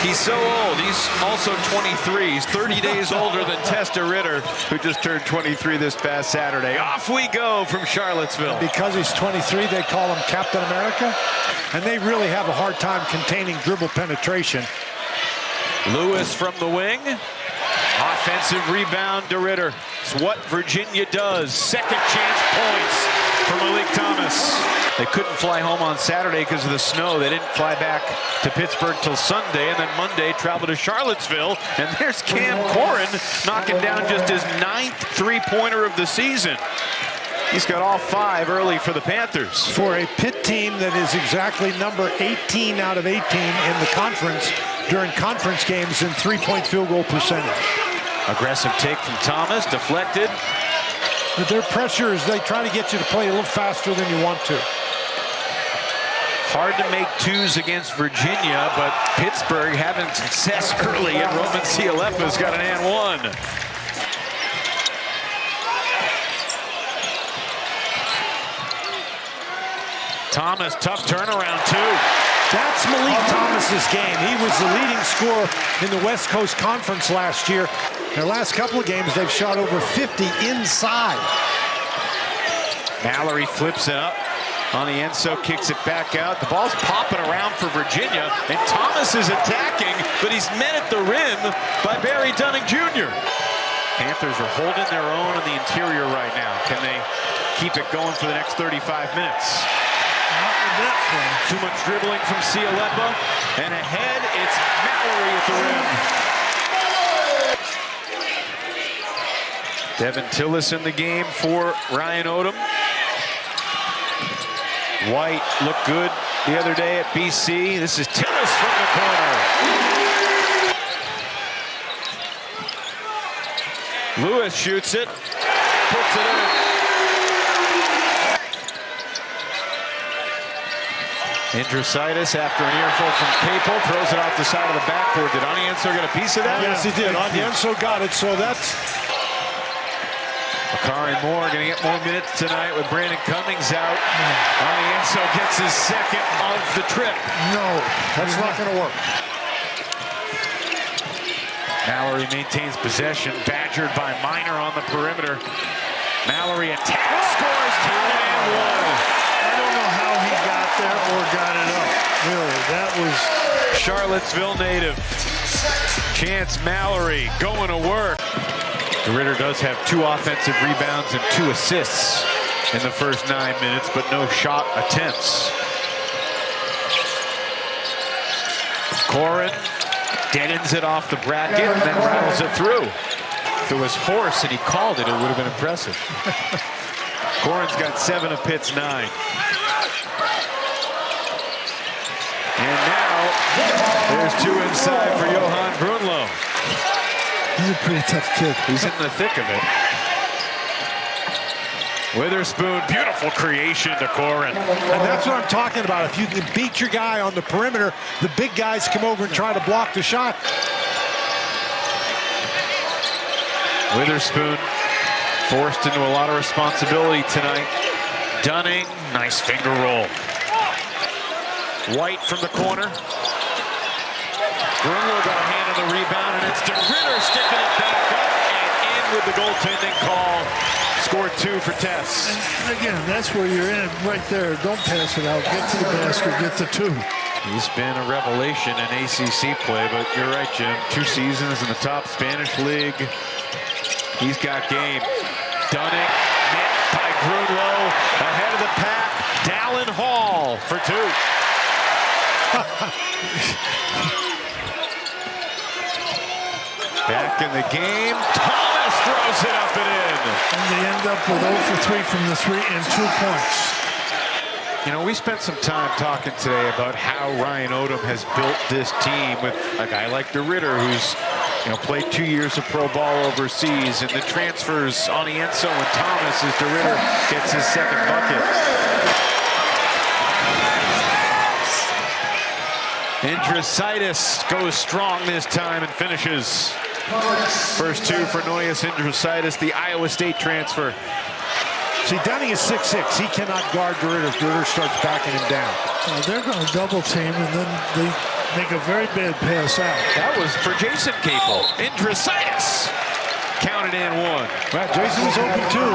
He's so old. He's also 23. He's 30 days older than Thijs De Ridder, who just turned 23 this past Saturday. Off we go from Charlottesville. And because he's 23, they call him Captain America. And they really have a hard time containing dribble penetration. Lewis from the wing. Offensive rebound, De Ridder. It's what Virginia does. Second chance points for Malik Thomas. They couldn't fly home on Saturday because of the snow. They didn't fly back to Pittsburgh till Sunday, and then Monday traveled to Charlottesville. And there's Corhen knocking down just his 9th three-pointer of the season. He's got all 5 early for the Panthers. For a Pitt team that is exactly number 18 out of 18 in the conference during conference games in three-point field goal percentage. Aggressive take from Thomas, deflected. But their pressure is they try to get you to play a little faster than you want to. Hard to make twos against Virginia, but Pittsburgh having success early, and Roman Cialepa's got an and one. Thomas, tough turnaround too. That's Malik Thomas's game. He was the leading scorer in the West Coast Conference last year. Their last couple of games, they've shot over 50 inside. Mallory flips it up on the end, so kicks it back out. The ball's popping around for Virginia, and Thomas is attacking, but he's met at the rim by Barry Dunning Jr. Panthers are holding their own on the interior right now. Can they keep it going for the next 35 minutes? Too much dribbling from Cialepa, and ahead it's Mallory at the rim. Devin Tillis in the game for Ryan Odom. White looked good the other day at BC. This is Tillis from the corner. Lewis shoots it, puts it in. Indrositis after an earful from Capel, throws it off the side of the backboard. Did Anienso get a piece of that? Yes, he did. Anienso got it, so that's... Akari Moore going to get more minutes tonight with Brandon Cummings out. Anienso gets his second of the trip. No, that's not going to work. Mallory maintains possession, badgered by Minor on the perimeter. Mallory attacks, scores, count it, and one. I don't know how he got there or got it up. Really, that was Charlottesville native. Chance Mallory going to work. De Ridder does have 2 offensive rebounds and 2 assists in the first 9 minutes, but no shot attempts. Corhen deadens it off the bracket and then rattles it through. If it was Horse and he called it, it would have been impressive. Corhen's got 7 of Pitt's 9. And now, there's 2 inside for Johan Brunlo. He's a pretty tough kid. He's in the thick of it. Witherspoon, beautiful creation to Corhen. And that's what I'm talking about. If you can beat your guy on the perimeter, the big guys come over and try to block the shot. Witherspoon forced into a lot of responsibility tonight. Dunning, nice finger roll. White from the corner. Brunlo got a hand on the rebound, and it's De Ridder sticking it back up and in with the goaltending call. Scored 2 for Tess. And again, that's where you're in right there. Don't pass it out. Get to the basket. Get the 2. He's been a revelation in ACC play, but you're right, Jim. 2 seasons in the top Spanish league. He's got game. Dunning, met by Brunlo, ahead of the pack. Dallin Hall for 2. Back in the game. Thomas throws it up and in. And they end up with 0 for 3 from the 3 and 2 points. You know, we spent some time talking today about how Ryan Odom has built this team with a guy like De Ridder, who's, you know, played 2 years of pro ball overseas, and the transfers Anienso and Thomas as De Ridder gets his second bucket. Indrositis goes strong this time and finishes. First 2 for Noyes Indrositis, the Iowa State transfer. See, Dunning is 6'6". He cannot guard De Ridder if De Ridder starts backing him down. They're going to double team, and then make a very bad pass out. That was for Jason Capel. Indricitis counted in one. Well, Jason was open too.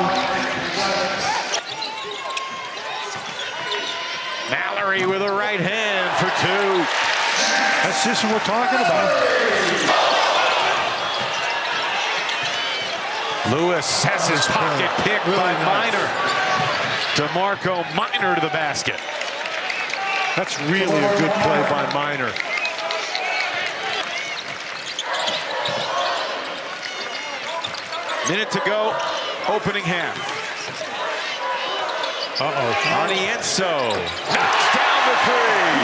Mallory with a right hand for two. That's just what we're talking about. Lewis has his pocket picked by Minor. DeMarco Minor to the basket. That's really a good play by Minor. Minute to go, opening half. Anienso knocks down the three.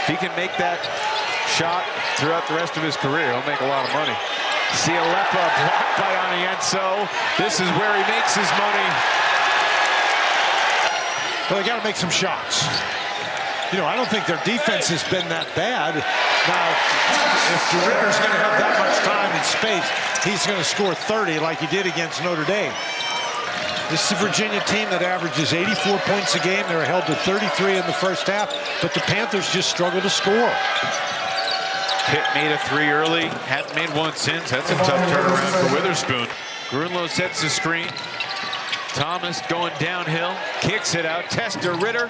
If he can make that shot throughout the rest of his career, he'll make a lot of money. Cialepa blocked by Anienso. This is where he makes his money. Well, they got to make some shots. You know, I don't think their defense has been that bad. Now, if De Ridder's going to have that much time and space, he's going to score 30 like he did against Notre Dame. This is a Virginia team that averages 84 points a game. They were held to 33 in the first half, but the Panthers just struggle to score. Pitt made a three early, hadn't made one since. That's a tough turnaround for Witherspoon. Grunlow sets the screen. Thomas going downhill, kicks it out. Thijs De Ridder.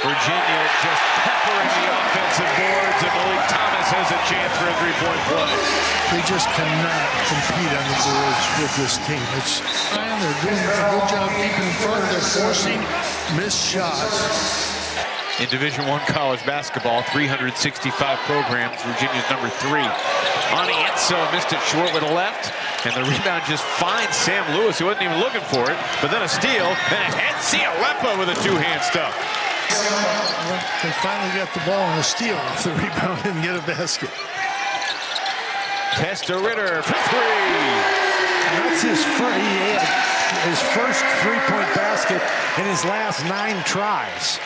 Virginia just peppering the offensive boards, and Malik Thomas has a chance for a three-point play. They just cannot compete on the boards with this team. They're doing a good job keeping in front. They're forcing missed shots. In Division I college basketball, 365 programs, Virginia's number 3. Anienso missed it short with a left, and the rebound just finds Sam Lewis, who wasn't even looking for it, but then a steal, and a head Cialepa with a two-hand stuff. They finally got the ball on a steal off the rebound and get a basket. Thijs De Ridder for three. And that's his first three-point basket in his last 9 tries.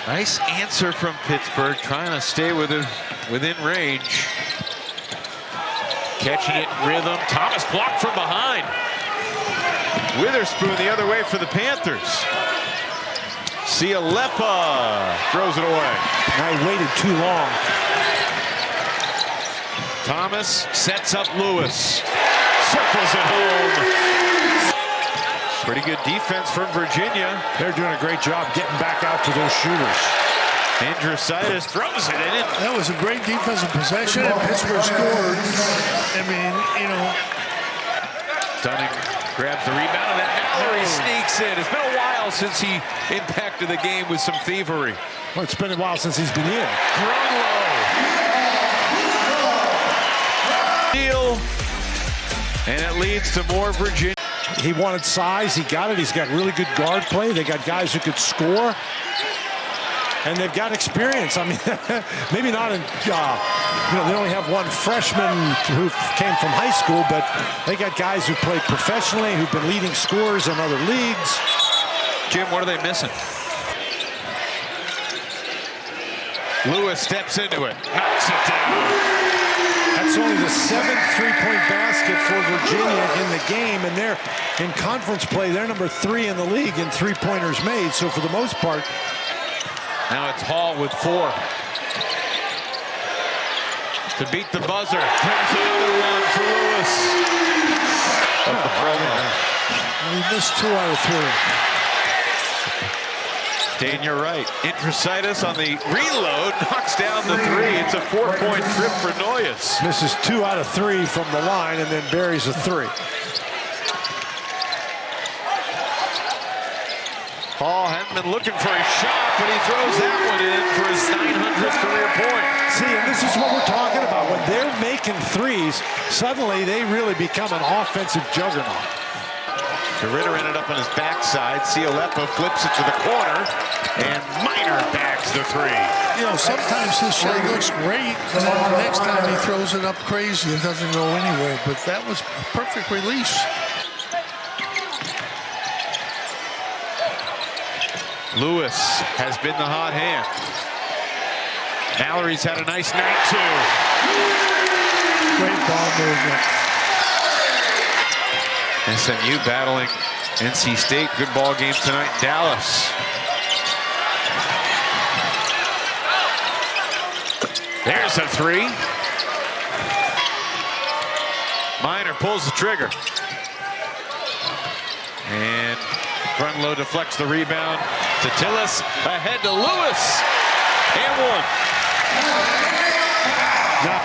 Nice answer from Pittsburgh, trying to stay within range. Catching it in rhythm. Thomas blocked from behind. Witherspoon the other way for the Panthers. Cialepa throws it away. Now he waited too long. Thomas sets up Lewis. Circles it home. Pretty good defense from Virginia. They're doing a great job getting back out to those shooters. Indricitis throws it in. That was a great defensive possession, and Pittsburgh scored. I mean, you know. Dunning grabs the rebound, and then Mallory sneaks in. It's been a while since he impacted the game with some thievery. Well, it's been a while since he's been in. Grunlow. Deal. And it leads to more Virginia. He wanted size. He got it. He's got really good guard play. They got guys who could score. And they've got experience. I mean, maybe not in, they only have one freshman who came from high school, but they got guys who played professionally, who've been leading scorers in other leagues. Jim, what are they missing? Lewis steps into it, knocks it down. That's only the 7th three-point basket for Virginia in the game, and they're in conference play. They're number 3 in the league in three-pointers made. So for the most part, now it's Hall with 4. To beat the buzzer. There's another one for Lewis. He missed 2 out of 3. Dane, you're right. Indricitis on the reload knocks down the 3. It's a 4-point trip for Noyes. Misses 2 out of 3 from the line and then buries a 3. Hall hadn't been looking for a shot, but he throws that one in for his 900th career point. See, and this is what we're talking about. When they're making threes, suddenly they really become an offensive juggernaut. De Ridder ended up on his backside. Cialepa flips it to the corner, and Minor bags the 3. You know, sometimes his shot looks great, and then the next time he throws it up crazy, it doesn't go anywhere. But that was a perfect release. Lewis has been the hot hand. Mallory's had a nice night, too. Great ball movement. SMU battling NC State, good ball game tonight in Dallas. There's a three. Minor pulls the trigger. And Grunlow deflects the rebound to Tillis. Ahead to Lewis. And one. Now,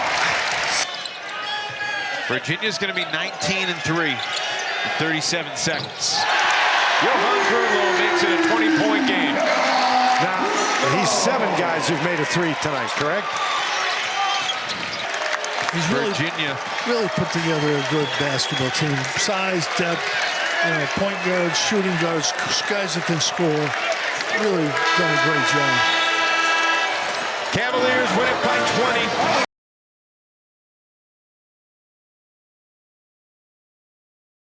Virginia's going to be 19-3 in 37 seconds. Johan Grunlow makes it a 20-point game. now, he's 7 guys who've made a 3 tonight, correct? He's really put together a good basketball team. Size, depth, point guards, shooting guards, guys that can score. Really done a great job. Cavaliers win it by